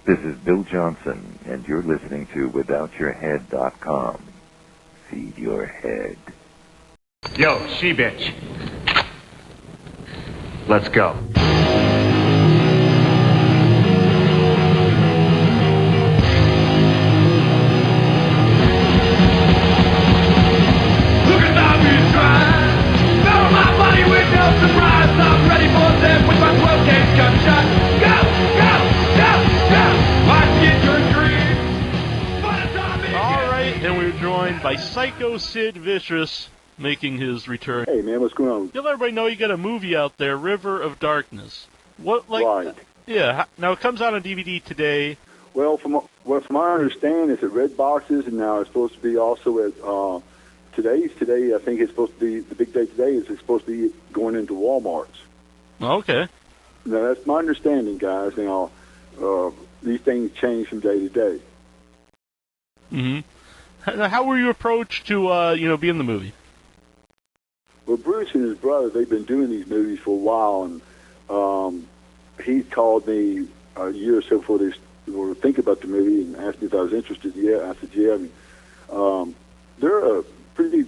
This is Bill Johnson, and you're listening to WithoutYourHead.com. Feed your head. Yo, she-bitch. Let's go. Look at zombies try. Fill my body with no surprise. I'm ready for them with my 12-gauge gunshot. Go, go, go, go. Watch get your dreams. But a zombie. All right, and we're joined by Psycho Sid Vicious making his return. Hey man, what's going on? You let everybody know you got a movie out there, River of Darkness. What, like? Right. Yeah. Now it comes out on DVD today. Well, from my understanding, it's at Red Boxes, and now it's supposed to be also at today. I think it's supposed to be the big day today. Is it's supposed to be going into Walmart's. Okay. Now that's my understanding, guys. Now these things change from day to day. Mm-hmm. How were you approached to be in the movie? Well, Bruce and his brother, they've been doing these movies for a while, and he called me a year or so before they were thinking about the movie and asked me if I was interested. Yeah, I said yeah. They're a pretty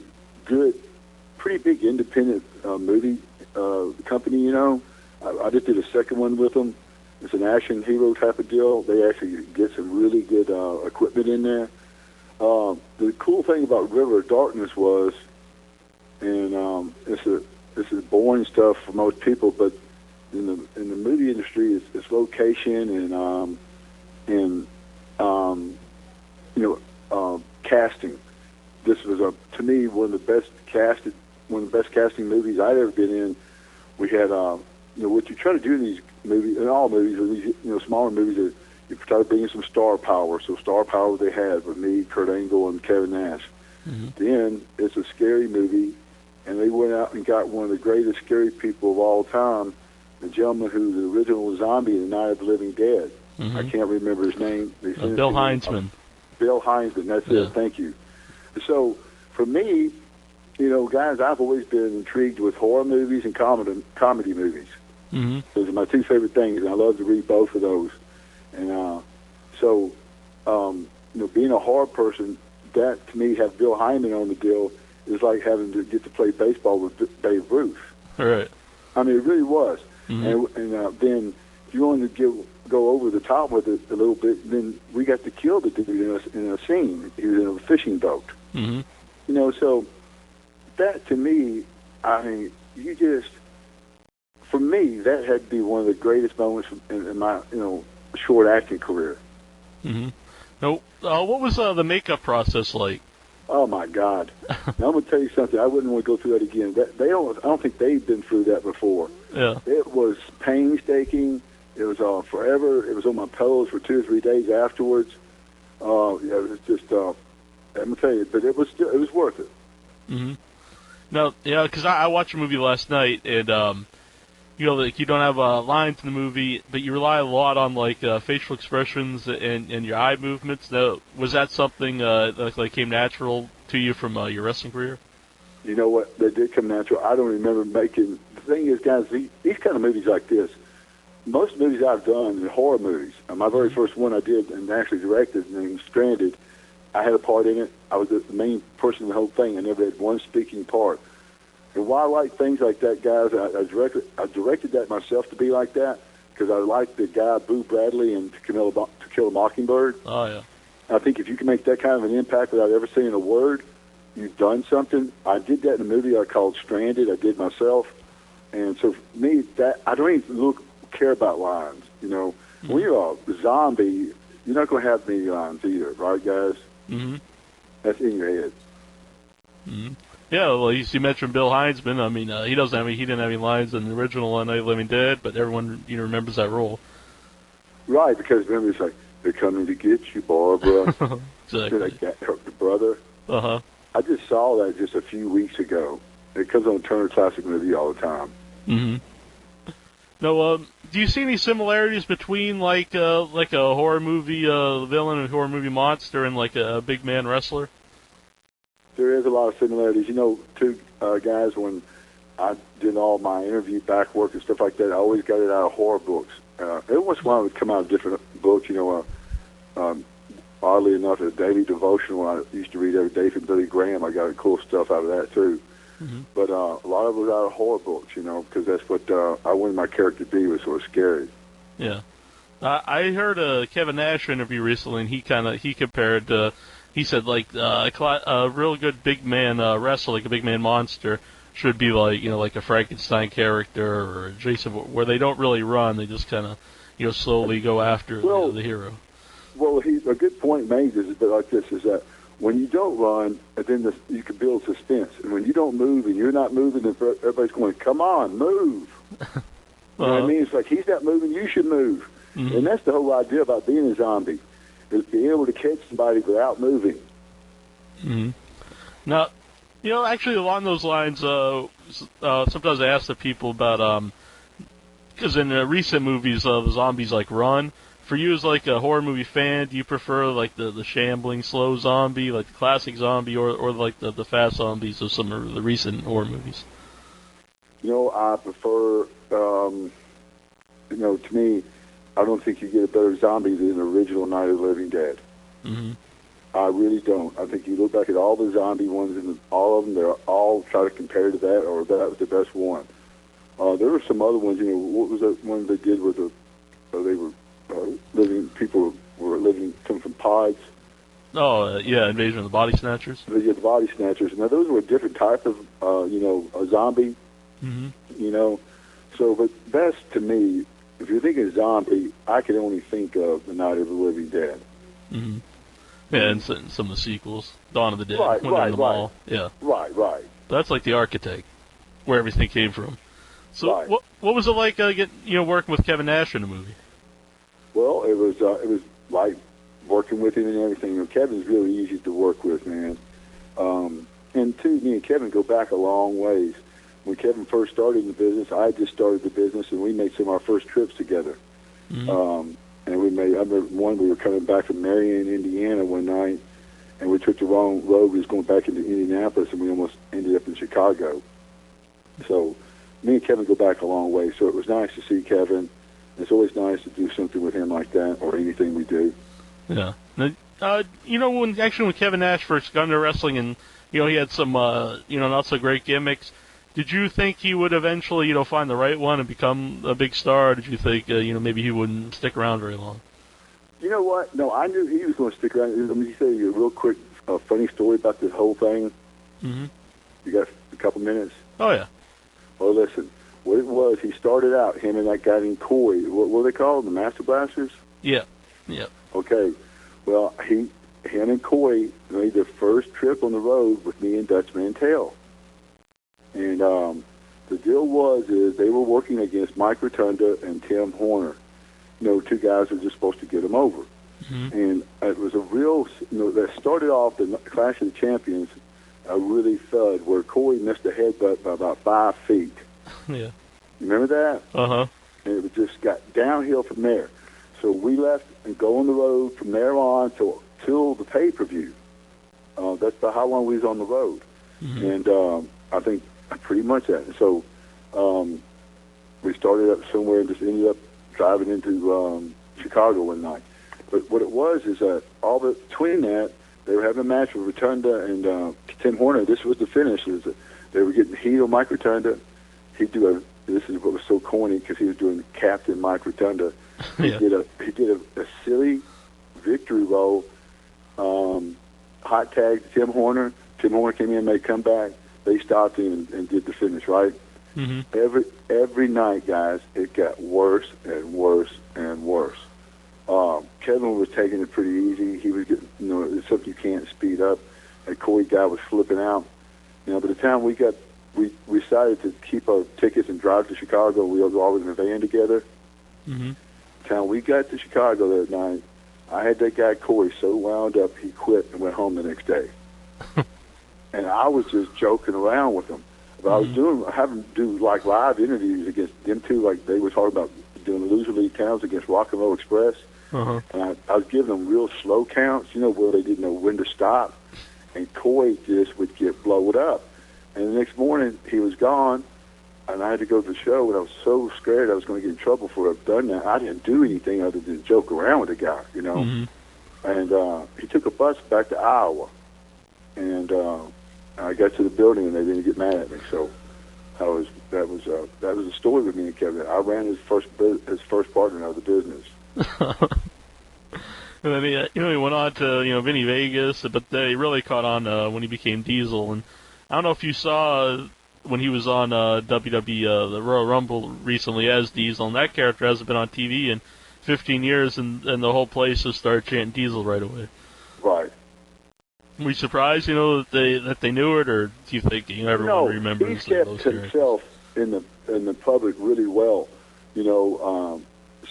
big independent movie company. You know, I just did a second one with them. It's an action hero type of deal. They actually get some really good equipment in there. The cool thing about River of Darkness was, and this is boring stuff for most people, but in the movie industry, it's location and casting. This was to me one of the best casting movies I'd ever been in. We had what you try to do in these movies, in all movies, or these smaller movies, is you try to bring in some star power. So star power they had with me, Kurt Angle, and Kevin Nash. Mm-hmm. Then it's a scary movie, and they went out and got one of the greatest scary people of all time, the gentleman who's the original zombie in Night of the Living Dead. Mm-hmm. I can't remember his name. Bill Heinzman. Bill Heinzman, that's it, thank you. So, for me, guys, I've always been intrigued with horror movies and comedy movies. Mm-hmm. Those are my two favorite things, and I love to read both of those. And being a horror person, that to me, have Bill Heinzman on the deal is like having to get to play baseball with Babe Ruth. All right. I mean, it really was. Mm-hmm. And then if you wanted to go over the top with it a little bit, then we got to kill the dude in a scene. He was in a fishing boat. Mm-hmm. So that to me, I mean, for me, that had to be one of the greatest moments in my, short acting career. Mm-hmm. Now, what was the makeup process like? Oh my God! Now I'm gonna tell you something. I wouldn't want to go through that again. I don't think they've been through that before. Yeah. It was painstaking. It was forever. It was on my pillows for 2 or 3 days afterwards. It was just. I'm gonna tell you, but it was worth it. Mm-hmm. No, yeah, because I watched a movie last night, and like you don't have lines in the movie, but you rely a lot on facial expressions and your eye movements. Now, was that something that came natural to you from your wrestling career? You know what? That did come natural. I don't remember making. The thing is, guys, these kind of movies like this. Most movies I've done are horror movies. My very first one I did and actually directed, named Stranded. I had a part in it. I was the main person in the whole thing. I never had one speaking part. And why I like things like that, guys, I directed that myself to be like that because I liked the guy, Boo Bradley, and To Kill a Mockingbird. Oh, yeah. I think if you can make that kind of an impact without ever saying a word, you've done something. I did that in a movie I called Stranded. I did myself. And so for me, that I don't even care about lines. Mm-hmm. When you're a zombie, you're not going to have many lines either, right, guys? Mm-hmm. That's in your head. Mm-hmm. Yeah, well, you mentioned Bill Heinzman. I mean, he didn't have any lines in the original on Night of the Living Dead, but everyone remembers that role. Right, because remember, it's like, they're coming to get you, Barbara. Exactly. The brother. Uh-huh. I just saw that just a few weeks ago. It comes on Turner Classic Movie all the time. Mm-hmm. Now, do you see any similarities between a horror movie villain and a horror movie monster and a big man wrestler? There is a lot of similarities. Two guys, when I did all my interview back work and stuff like that, I always got it out of horror books. Every once in a while it would come out of different books. oddly enough, a daily devotional I used to read every day from Billy Graham. I got cool stuff out of that, too. Mm-hmm. But a lot of it was out of horror books, you know, because that's what I wanted my character to be, was sort of scary. Yeah. I heard a Kevin Nash interview recently, and he compared, he said, like, a real good big man wrestler, like a big man monster, should be like, like a Frankenstein character or a Jason, where they don't really run, they just kind of, slowly go after the hero. Well, a good point made is a bit like this, is that when you don't run, then you can build suspense. And when you don't move and you're not moving, then everybody's going, come on, move. You know what I mean? It's like, he's not moving, you should move. Mm-hmm. And that's the whole idea about being a zombie, is being able to catch somebody without moving. Mm-hmm. Now, actually along those lines, sometimes I ask the people about, because in recent movies, the zombies, like, run. For you as, like, a horror movie fan, do you prefer, like, the shambling, slow zombie, like the classic zombie, or like, the fast zombies of some of the recent horror movies? I prefer, to me, I don't think you get a better zombie than the original Night of the Living Dead. Mm-hmm. I really don't. I think you look back at all the zombie ones, and all of them, they're all try to compare to that, or that was the best one. There were some other ones, what was that one they did with they were people were living, coming from pods. Oh, Invasion of the Body Snatchers. They get the Body Snatchers. Now, those were a different type of, a zombie. Mm-hmm. So, but best to me, if you're thinking zombie, I can only think of the Night of the Living Dead. Mm-hmm. Yeah, and some of the sequels, Dawn of the Dead, right, when they're in the mall. Yeah. Right. That's like the architect, where everything came from. So, right. What was it like working with Kevin Nash in the movie? Well, it was like working with him and everything. Kevin's really easy to work with, man. And two, me and Kevin go back a long ways. When Kevin first started in the business, I just started the business, and we made some of our first trips together. Mm-hmm. And I remember one, we were coming back from Marion, Indiana one night, and we took the wrong road. We was going back into Indianapolis, and we almost ended up in Chicago. So me and Kevin go back a long way. So it was nice to see Kevin. It's always nice to do something with him like that, or anything we do. Yeah. When Kevin Nash first got into wrestling, and he had some not so great gimmicks, did you think he would eventually find the right one and become a big star? Or did you think maybe he wouldn't stick around very long? You know what? No, I knew he was going to stick around. Let me tell you a real quick, funny story about this whole thing. Mm-hmm. You got a couple minutes? Oh yeah. Well, listen. What it was, he started out, him and that guy named Coy. What were they called? The Master Blasters? Yeah. Okay. Well, him and Coy made their first trip on the road with me and Dutch Mantell. And the deal is they were working against Mike Rotunda and Tim Horner. Two guys who were just supposed to get them over. Mm-hmm. And it was a real, that started off the Clash of the Champions, a really thud, where Coy missed a headbutt by about 5 feet. Yeah. You remember that? Uh-huh. And it just got downhill from there. So we left and go on the road from there on till the pay-per-view. That's about how long we was on the road. Mm-hmm. And I think pretty much that. And so we started up somewhere and just ended up driving into Chicago one night. But what it was is that between that, they were having a match with Rotunda and Tim Horner. This was the finish. They were getting heat on Mike Rotunda. This is what was so corny, because he was doing Captain Mike Rotunda. He did a silly victory roll, hot tag Tim Horner. Tim Horner came in and made a comeback. They stopped him and did the finish, right? Mm-hmm. Every night, guys, it got worse and worse and worse. Kevin was taking it pretty easy. He was getting, it's something you can't speed up. And Coy guy was flipping out. By the time we decided to keep our tickets and drive to Chicago. We were always in a van together. Mm-hmm. The time we got to Chicago that night, I had that guy Corey so wound up he quit and went home the next day. And I was just joking around with him. But I was having to do like live interviews against them two, like they were talking about doing loser league counts against Rock and Roll Express. Uh-huh. And I was giving them real slow counts, where they didn't know when to stop. And Coy just would get blowed up. And the next morning, he was gone, and I had to go to the show, and I was so scared I was going to get in trouble for it. I've done that. I didn't do anything other than joke around with the guy, Mm-hmm. And he took a bus back to Iowa. And I got to the building, and they didn't get mad at me. So that was a story with me and Kevin. I ran his first partner of the business. And then he went on to Vinny Vegas, but he really caught on when he became Diesel. And I don't know if you saw when he was on WWE the Royal Rumble recently as Diesel, and that character hasn't been on TV in 15 years, and the whole place just started chanting Diesel right away. Right. Were you surprised, that they knew it, or do you think everyone remembers he kept those himself in the public really well,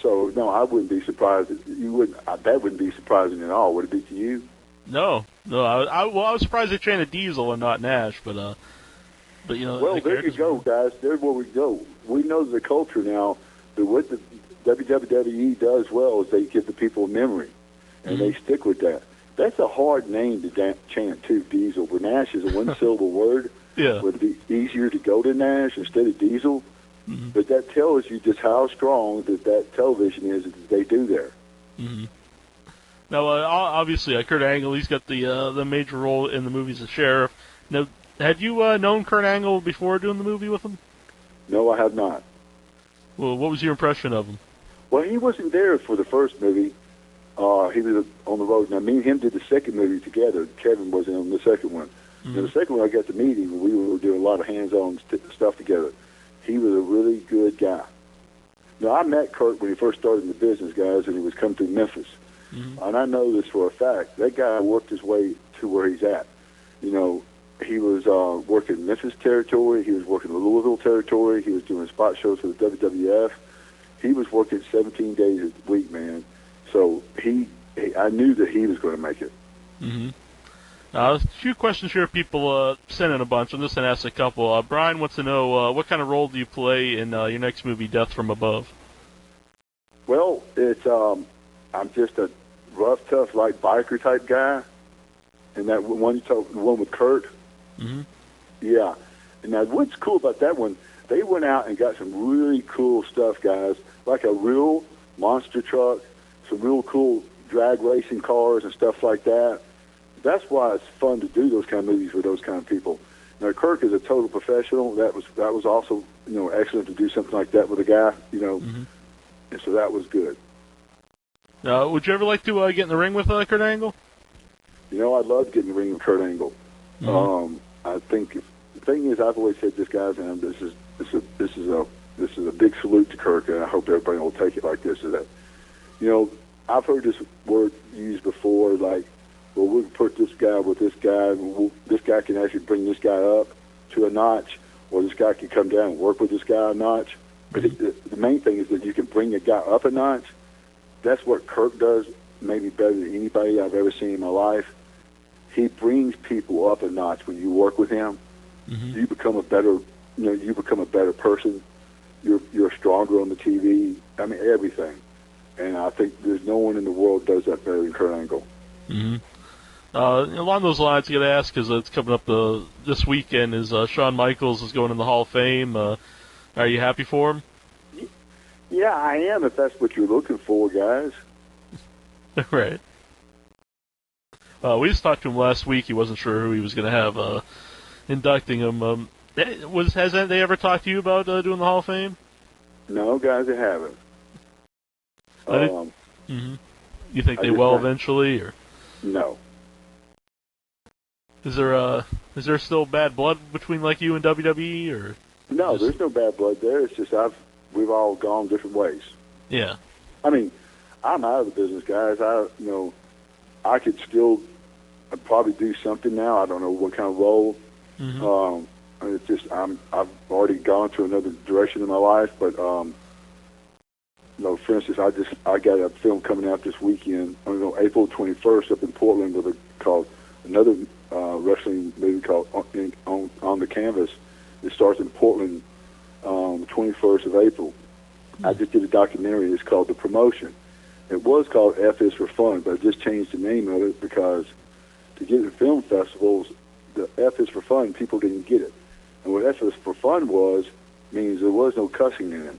So no, I wouldn't be surprised. That wouldn't be surprising at all. Would it be to you? No. I was surprised they chanted Diesel and not Nash, but Well, there you go, guys. There's where we go. We know the culture now. That what the WWE does well is they give the people a memory, and they stick with that. That's a hard name to chant too, Diesel. But Nash is a one-syllable word. Yeah. Would it be easier to go to Nash instead of Diesel? Mm-hmm. But that tells you just how strong that television is that they do there. Mm-hmm. Now, obviously, Kurt Angle, he's got the major role in the movie as a sheriff. Now, had you known Kurt Angle before doing the movie with him? No, I have not. Well, what was your impression of him? Well, he wasn't there for the first movie. He was on the road. Now, me and him did the second movie together. Kevin wasn't on the second one. Mm-hmm. Now, the second one, I got to meet him. We were doing a lot of hands-on stuff together. He was a really good guy. Now, I met Kurt when he first started in the business, guys, and he was coming through Memphis. Mm-hmm. And I know this for a fact. That guy worked his way to where he's at. He was working Memphis territory. He was working the Louisville territory. He was doing spot shows for the WWF. He was working 17 days a week, man. So I knew that he was going to make it. Mm-hmm. A few questions here. People sent in a bunch. I'm just going to ask a couple. Brian wants to know what kind of role do you play in your next movie, Death from Above? Well, it's I'm just a rough, tough, like biker type guy. And that one you talked, the one with Kurt. Mm-hmm. Yeah. And now, what's cool about that one? They went out and got some really cool stuff, guys. Like a real monster truck, some real cool drag racing cars and stuff like that. That's why it's fun to do those kind of movies with those kind of people. Now, Kirk is a total professional. That was also excellent to do something like that with a guy. Mm-hmm. And so that was good. Would you ever like to get in the ring with Kurt Angle? I'd love to get in the ring with Kurt Angle. Mm-hmm. I think the thing is, I've always said this, guys, and this is a big salute to Kirk, and I hope everybody will take it like this. Is that I've heard this word used before, like, well, we'll put this guy with this guy, and this guy can actually bring this guy up to a notch, or this guy can come down and work with this guy a notch. But the main thing is that you can bring a guy up a notch. That's what Kirk does, maybe better than anybody I've ever seen in my life. He brings people up a notch when you work with him. Mm-hmm. You become a better person. You're stronger on the TV. I mean, everything. And I think there's no one in the world does that better than Kurt Angle. Mm-hmm. Along those lines, I got to ask, because it's coming up this weekend, is Shawn Michaels is going in the Hall of Fame. Are you happy for him? Yeah, I am, if that's what you're looking for, guys. Right. We just talked to him last week. He wasn't sure who he was going to have inducting him. Has they ever talked to you about doing the Hall of Fame? No, guys, they haven't. Mm-hmm. You think they will eventually, or no? Is there still bad blood between like you and WWE, or no? There's no bad blood there. It's just we've all gone different ways. Yeah. I mean, I'm out of the business, guys. I could still probably do something now. I don't know what kind of role. Mm-hmm. It's just I've already gone to another direction in my life. But for instance, I got a film coming out this weekend. April 21st up in Portland called another wrestling movie called On the Canvas. It starts in Portland 21st of April. Mm-hmm. I just did a documentary. It's called The Promotion. It was called F is for Fun, but I just changed the name of it because to get in film festivals, the F is for Fun, people didn't get it. And what F is for Fun means there was no cussing in it.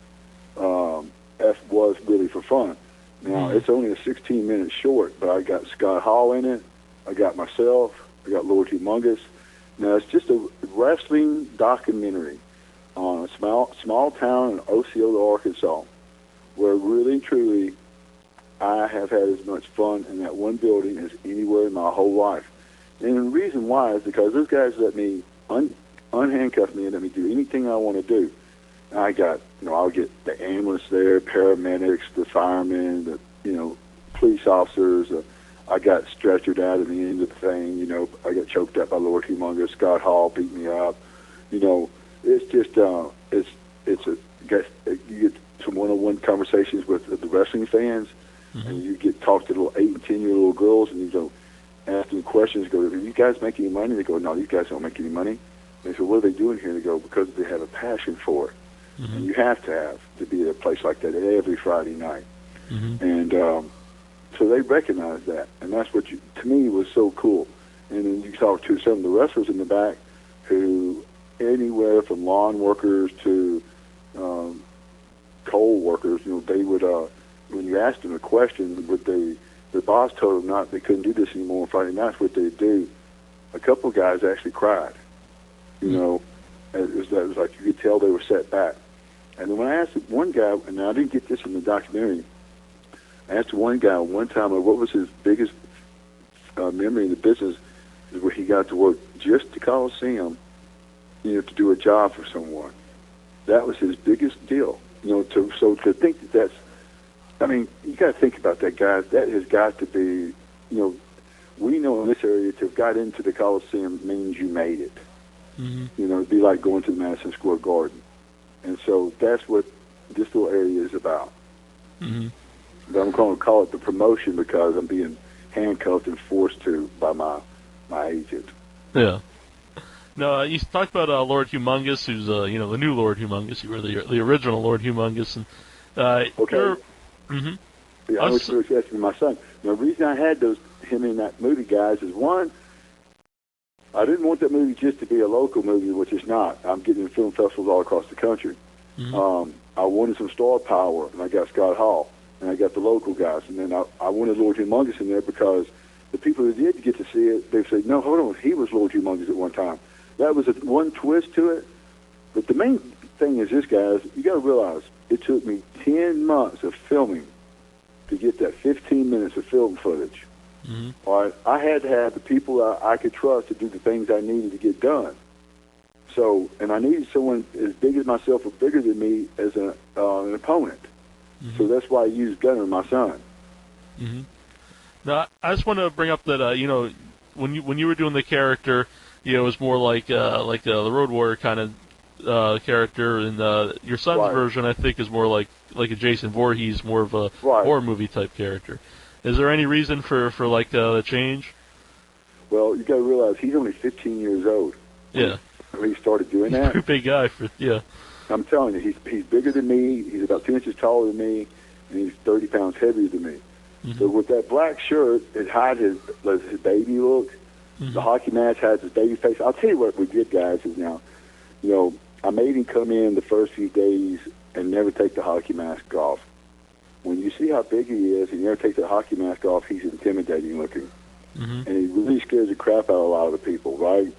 F was really for fun. Now, it's only a 16-minute short, but I got Scott Hall in it. I got myself. I got Lord Humungous. Now, it's just a wrestling documentary on a small town in Osceola, Arkansas, where really, truly, I have had as much fun in that one building as anywhere in my whole life. And the reason why is because those guys let me unhandcuff me and let me do anything I want to do. And I got, I'll get the ambulance there, paramedics, the firemen, the, police officers. I got stretchered out at the end of the thing. I got choked up by Lord Humungous. Scott Hall beat me up. It's just, you get some one-on-one conversations with the wrestling fans, and you get talk to little 8 and 10-year-old girls, and you go ask them questions. Go, do you guys make any money? They go, no, these guys don't make any money. They say, what are they doing here? They go, because they have a passion for it. And you have to be at a place like that every Friday night. And so they recognize that, and that's what, to me, was so cool. And then you talk to some of the wrestlers in the back who, anywhere from lawn workers to coal workers, they would, when you asked them a question, the boss told them not, they couldn't do this anymore on Friday nights, what they'd do, a couple of guys actually cried. It was like you could tell they were set back. And then when I asked one guy, and I didn't get this in the documentary, I asked one guy one time what was his biggest memory in the business, is where he got to work just to Coliseum, to do a job for someone. That was his biggest deal. To think that's, you got to think about that, guys. That has got to be, we know in this area to have got into the Coliseum means you made it. It'd be like going to the Madison Square Garden. And so that's what this little area is about. But I'm going to call it the promotion because I'm being handcuffed and forced to by my agent. Yeah. No, you talked about Lord Humungous, who's the new Lord Humungous. You were the original Lord Humungous, and okay. Yeah, I was asking my son. The reason I had him in that movie, guys, is one, I didn't want that movie just to be a local movie, which it's not. I'm getting in film festivals all across the country. I wanted some star power, and I got Scott Hall, and I got the local guys, and then I wanted Lord Humungous in there because the people who did get to see it, they said, no, hold on, he was Lord Humungous at one time. That was one twist to it. But the main thing is this, guys, you got to realize it took me 10 months of filming to get that 15 minutes of film footage. All right, I had to have the people I could trust to do the things I needed to get done. So, and I needed someone as big as myself or bigger than me as an opponent. So that's why I used Gunner, my son. Now, I just want to bring up that when you were doing the character, it was more like the Road Warrior kind of character, and your son's version, I think, is more like a Jason Voorhees, more of a horror movie type character. Is there any reason for the change? Well, you got to realize he's only 15 years old. Yeah. When he started doing that. He's a pretty big guy I'm telling you, he's bigger than me. He's about 2 inches taller than me, and he's 30 pounds heavier than me. So with that black shirt, it hides his baby look. The hockey mask hides his baby face. I'll tell you what we did, guys, is now, I made him come in the first few days and never take the hockey mask off. When you see how big he is and you never take the hockey mask off, he's intimidating looking. And he really scares the crap out of a lot of the people, right?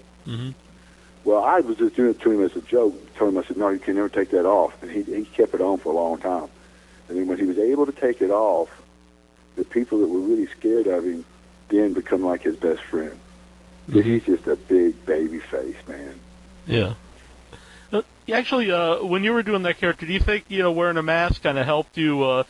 Well, I was just doing it to him as a joke, telling him, I said, no, you can never take that off. And he kept it on for a long time. And then when he was able to take it off, the people that were really scared of him then become like his best friend. He's just a big baby face, man. Yeah. Actually, when you were doing that character, do you think wearing a mask kind of helped you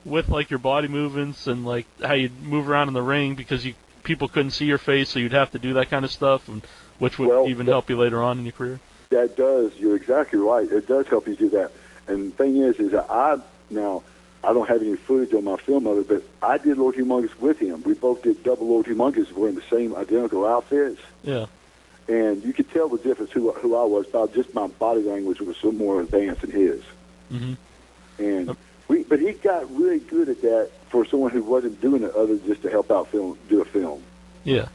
with your body movements and how you'd move around in the ring because people couldn't see your face, so you'd have to do that kind of stuff, and which would even help you later on in your career? That does. You're exactly right. It does help you do that. And the thing is that I don't have any footage on my film of it, but I did Lord Humungous with him. We both did double Lord Humungous wearing the same identical outfits. Yeah. And you could tell the difference who I was by just my body language was some more advanced than his. And but he got really good at that for someone who wasn't doing it other than just to help out do a film. Yeah.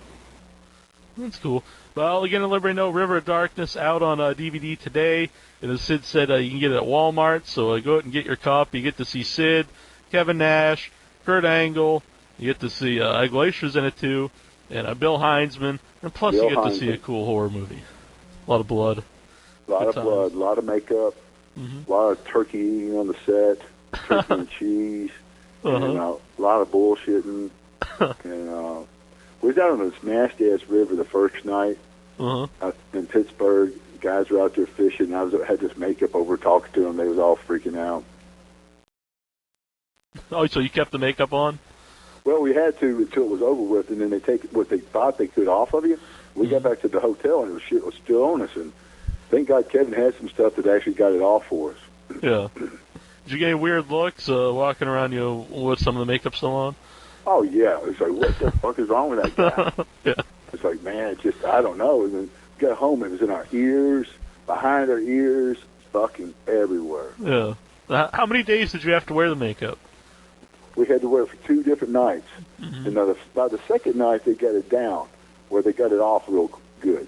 That's cool. Well, again, to let everybody know, River of Darkness out on DVD today. And as Sid said, you can get it at Walmart, so go out and get your copy. You get to see Sid, Kevin Nash, Kurt Angle. You get to see Glacier's in it too, and Bill Heinzman, and plus you get to see a cool horror movie. A lot of blood. A lot of blood, a lot of makeup, a lot of turkey eating on the set, turkey and cheese, and a lot of bullshitting. And we was out on this nasty-ass river the first night in Pittsburgh. Guys were out there fishing, and I had this makeup over talking to them. They was all freaking out. Oh, so you kept the makeup on? Well, we had to until it was over with, and then they take what they thought they could off of you. We got back to the hotel, and shit was still on us, and thank God Kevin had some stuff that actually got it off for us. Yeah. Did you get any weird looks walking around, with some of the makeup still on? Oh, yeah. It's like, what the fuck is wrong with that guy? Yeah. It's like, man, it's just, I don't know. And then we got home, it was in our ears, behind our ears, fucking everywhere. Yeah. How many days did you have to wear the makeup? We had to wear it for 2 different nights. And by the second night, they got it down, where they got it off real good,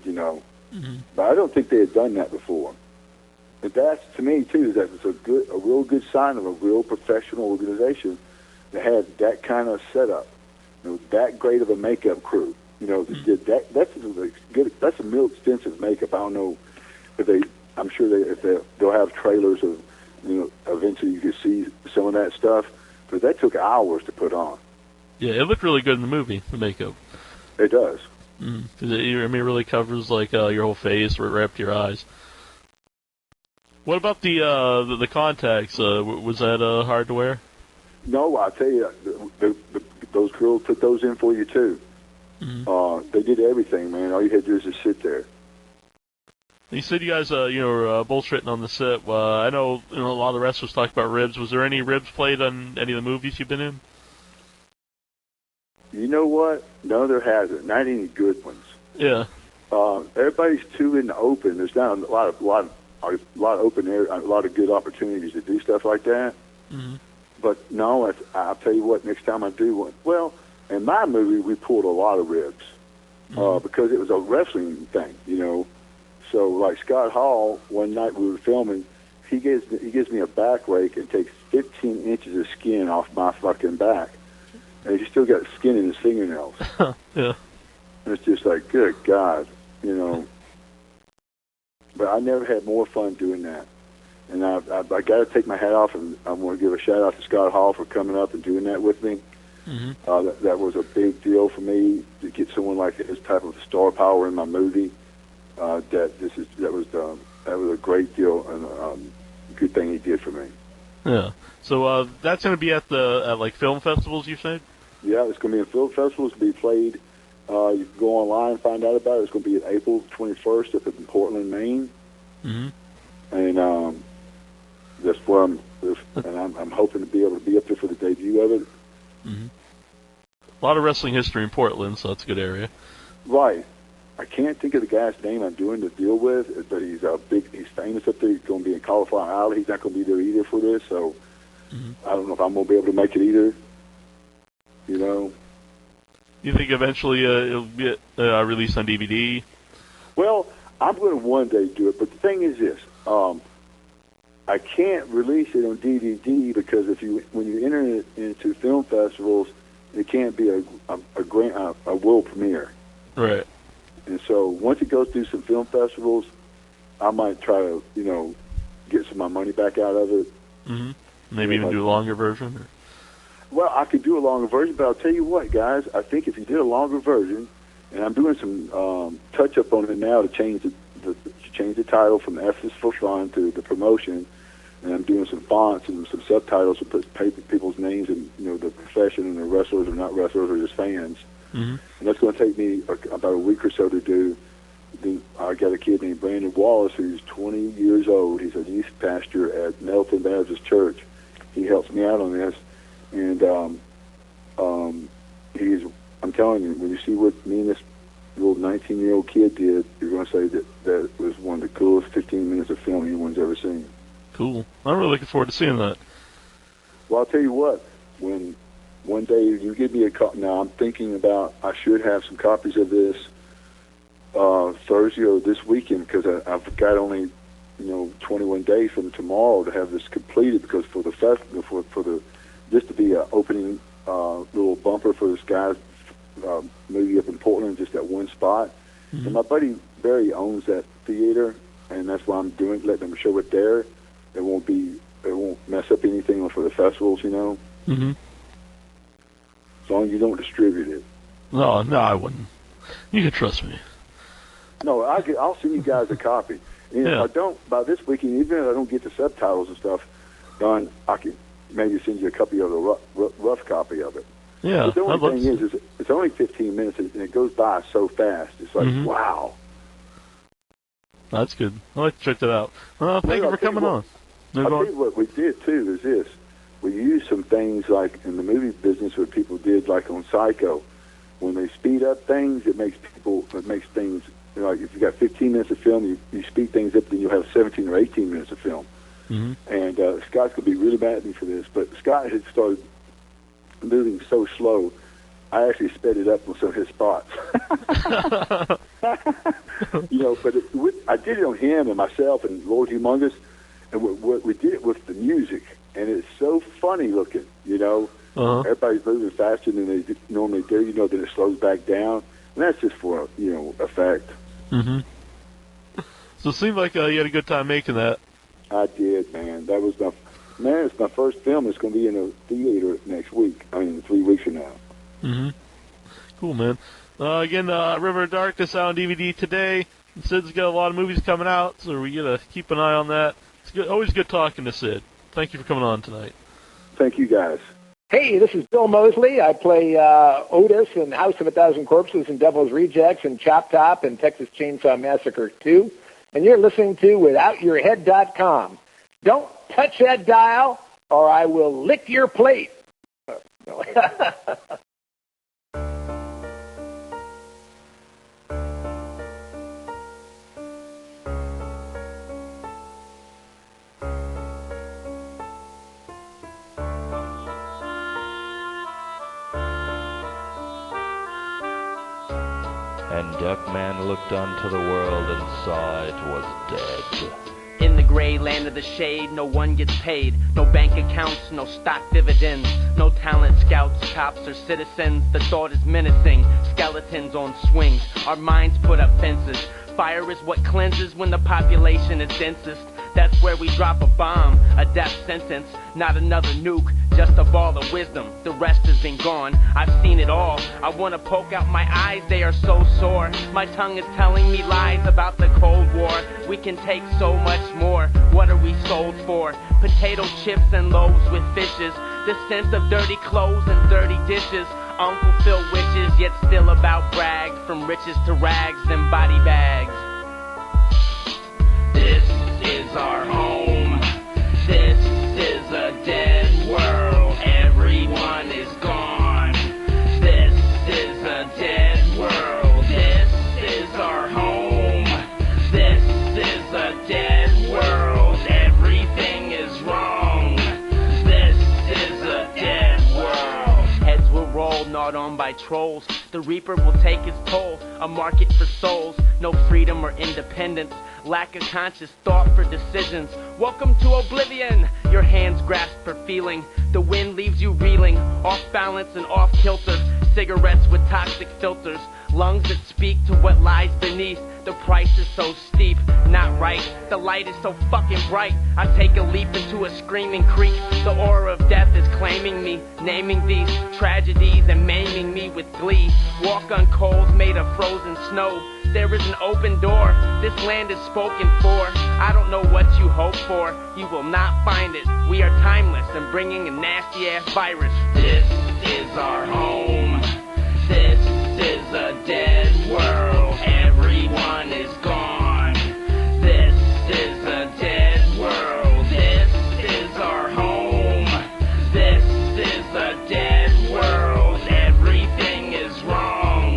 But I don't think they had done that before. And that's, to me, too, that was a real good sign of a real professional organization that had that kind of setup, that great of a makeup crew. That did that's a good. That's a real extensive makeup. I don't know if I'm sure they'll have trailers of, eventually you can see some of that stuff. But that took hours to put on. Yeah, it looked really good in the movie, the makeup. It does. Because it really covers your whole face, right up to your eyes. What about the contacts? Was that hard to wear? No, I tell you, those girls put those in for you too. They did everything, man. All you had to do is just sit there. You said you guys, were bullshitting on the set. I know, a lot of the wrestlers talk about ribs. Was there any ribs played on any of the movies you've been in? You know what? No, there hasn't. Not any good ones. Yeah. Everybody's too in the open. There's not a lot of open air, a lot of good opportunities to do stuff like that. But no, I'll tell you what. Next time I do one, well, in my movie we pulled a lot of ribs because it was a wrestling thing, So, like Scott Hall, one night we were filming, he gives me a back rake and takes 15 inches of skin off my fucking back, and he's still got skin in his fingernails. Yeah. And it's just like, good God, But I never had more fun doing that, and I got to take my hat off, and I want to give a shout out to Scott Hall for coming up and doing that with me. That was a big deal for me to get someone like his type of star power in my movie. That was a great deal and good thing he did for me. Yeah. So that's going to be at film festivals, you said? Yeah, it's going to be in film festivals. To be played. You can go online and find out about it. It's going to be at April 21st up in Portland, Maine. And that's where I'm hoping to be able to be up there for the debut of it. A lot of wrestling history in Portland, so that's a good area. Right. I can't think of the guy's name I'm doing the deal with, but he's famous up there. He's going to be in Cauliflower Alley. He's not going to be there either for this, so I don't know if I'm going to be able to make it either. You think eventually it'll be released on DVD? Well, I'm going to one day do it, but the thing is this: I can't release it on DVD because when you enter it into film festivals, it can't be a world premiere. Right. And so once it goes through some film festivals, I might try to, get some of my money back out of it. Maybe even do a longer version? Or? Well, I could do a longer version, but I'll tell you what, guys. I think if you did a longer version, and I'm doing some touch-up on it now to change the title from Ephesus for Fun to the promotion, and I'm doing some fonts and some subtitles to put people's names and, the profession and the wrestlers or not wrestlers or just fans. And that's going to take me about a week or so to do. I got a kid named Brandon Wallace who's 20 years old. He's a youth pastor at Melton Baptist Church. He helps me out on this, and I'm telling you, when you see what me and this little 19-year-old kid did, you're going to say that was one of the coolest 15 minutes of film anyone's ever seen. Cool. I'm really looking forward to seeing that. Well, I'll tell you what, when one day you give me a copy. Now I'm thinking about I should have some copies of this Thursday or this weekend because I've got only 21 days from tomorrow to have this completed because for the festival for this to be an opening little bumper for this guy's movie up in Portland, just that one spot. And my buddy Barry owns that theater, and that's why I'm letting them show it there. It won't mess up anything for the festivals, you know. Mm-hmm. As long as you don't distribute it. No, I wouldn't. You can trust me. No, I'll send you guys a copy. And if I don't, by this weekend, even if I don't get the subtitles and stuff done, I can maybe send you a copy of the rough copy of it. Yeah. But the only thing is it's only 15 minutes, and it goes by so fast. It's like, wow. That's good. I'd like to check that out. Thank you for coming on. I'll tell you what we did, too, is this. We used some things like in the movie business what people did, like on Psycho. When they speed up things, it makes things, you know, like if you got 15 minutes of film, you speed things up, then you'll have 17 or 18 minutes of film. Mm-hmm. And Scott's going to be really mad at me for this, but Scott had started moving so slow, I actually sped it up on some of his spots. You know, but I did it on him and myself and Lord Humungous, and we did it with the music, and it's so funny looking, you know. Everybody's moving faster than they normally do, you know, then it slows back down, and that's just for, you know, effect. Mm-hmm. So it seemed like you had a good time making that. I did, man. That was it's my first film. It's going to be in a theater next week. 3 weeks from now. Mm-hmm. Cool, man. Again, River of Darkness out on DVD today. Sid's got a lot of movies coming out, so we gotta keep an eye on that. It's good, always good talking to Sid. Thank you for coming on tonight. Thank you, guys. Hey, this is Bill Mosley. I play Otis in House of a Thousand Corpses and Devil's Rejects and Chop Top and Texas Chainsaw Massacre 2. And you're listening to WithoutYourHead.com. Don't touch that dial or I will lick your plate. And Duckman looked unto the world and saw it was dead. In the gray land of the shade, no one gets paid. No bank accounts, no stock dividends. No talent scouts, cops, or citizens. The thought is menacing. Skeletons on swings. Our minds put up fences. Fire is what cleanses when the population is densest. That's where we drop a bomb, a death sentence, not another nuke, just a ball of wisdom, the rest has been gone, I've seen it all, I wanna poke out my eyes, they are so sore, my tongue is telling me lies about the Cold War, we can take so much more, what are we sold for, potato chips and loaves with fishes, the scent of dirty clothes and dirty dishes, unfulfilled wishes, yet still about brag, from riches to rags and body bags. This is our home. This is a dead world. Everyone is gone. This is a dead world. This is our home. This is a dead world. Everything is wrong. This is a dead world. Heads will roll, gnawed on by trolls. The reaper will take his toll. A market for souls. No freedom or independence. Lack of conscious thought for decisions. Welcome to oblivion. Your hands grasp for feeling. The wind leaves you reeling, off balance and off kilter. Cigarettes with toxic filters. Lungs that speak to what lies beneath. The price is so steep, not right. The light is so fucking bright. I take a leap into a screaming creek. The aura of death is claiming me, naming these tragedies and maiming me with glee. Walk on coals made of frozen snow. There is an open door, this land is spoken for. I don't know what you hope for, you will not find it. We are timeless and bringing a nasty ass virus. This is our home. This is a dead world. Everyone is gone. This is a dead world. This is our home. This is a dead world. Everything is wrong.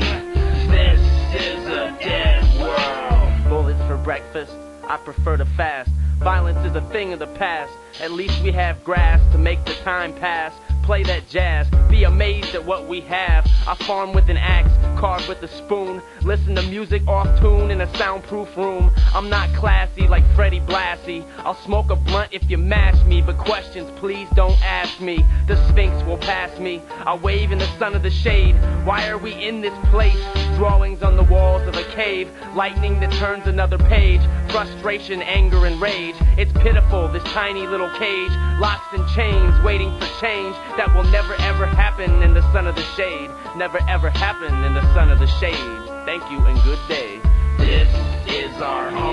This is a dead world. Bullets for breakfast, I prefer to fast. Violence is a thing of the past. At least we have grass to make the time pass. play that jazz. Be amazed at what we have. I farm with an axe, carve with a spoon. Listen to music off tune in a soundproof room. I'm not classy like Freddie Blassie. I'll smoke a blunt if you mash me, but questions please don't ask me. The Sphinx will pass me. I wave in the sun of the shade. Why are we in this place? Drawings on the walls of a cave. Lightning that turns another page. Frustration, anger, and rage. It's pitiful, this tiny little cage. Locks and chains, waiting for change that will never ever happen in the sun of the shade. Never ever happen in the sun of the shade. Thank you and good day. This is our home.